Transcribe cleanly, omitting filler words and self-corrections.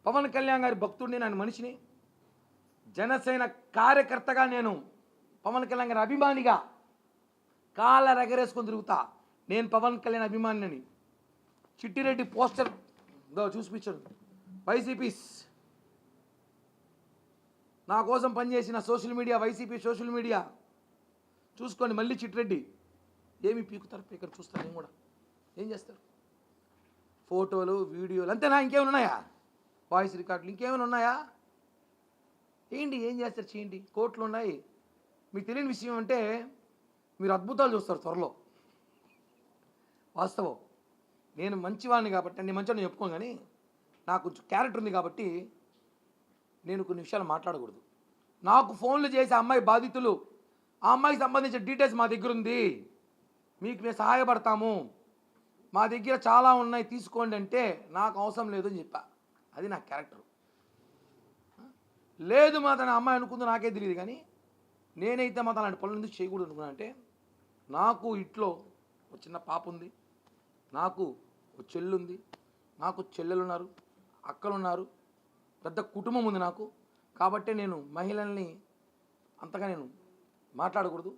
పవన్ కళ్యాణ్ గారి భక్తుడిని, నేను మనిషిని. జనసేన కార్యకర్తగా నేను పవన్ కళ్యాణ్ గారి అభిమానిగా కాళ్ళ ఎగరేసుకొని తిరుగుతా. నేను పవన్ కళ్యాణ్ అభిమానిని. చిట్టిరెడ్డి పోస్టర్ చూసిపించాడు. వైసీపీస్ నా కోసం పనిచేసిన social media, YCP social media చూసుకోండి. మళ్ళీ చిట్టిరెడ్డి ఏమి పీకుతారు, పీకరు చూస్తారు. నేను కూడా ఏం చేస్తారు? ఫోటోలు, వీడియోలు అంతేనా? ఇంకేమైనా ఉన్నాయా? వాయిస్ రికార్డులు ఇంకేమైనా ఉన్నాయా? ఏంటి, ఏం చేస్తారు? చేయండి. కోట్లు ఉన్నాయి. మీకు తెలియని విషయం అంటే మీరు అద్భుతాలు చూస్తారు త్వరలో. వాస్తవం. నేను మంచివాడిని కాబట్టి, నేను మంచివాడిని చెప్పుకోను, కానీ నాకు కొంచెం క్యారెక్టర్ ఉంది కాబట్టి నేను కొన్ని విషయాలు మాట్లాడకూడదు. నాకు ఫోన్లు చేసి అమ్మాయి బాధితులు, ఆ అమ్మాయికి సంబంధించిన డీటెయిల్స్ మా దగ్గర ఉంది, మీకు మేము సహాయపడతాము, మా దగ్గర చాలా ఉన్నాయి తీసుకోండి అంటే నాకు అవసరం లేదు అని చెప్పా. అది నా క్యారెక్టర్. లేదు మా తన అమ్మాయి అనుకుందో నాకే తెలియదు, కానీ నేనైతే మా అలాంటి పనులు ఎందుకు చేయకూడదు అనుకున్నా అంటే, నాకు ఇంట్లో ఒక చిన్న పాప ఉంది, నాకు ఒక చెల్లు ఉంది, నాకు చెల్లెలు ఉన్నారు, అక్కలు ఉన్నారు, పెద్ద కుటుంబం ఉంది నాకు. కాబట్టి నేను మహిళల్ని అంతగా నేను మాట్లాడకూడదు.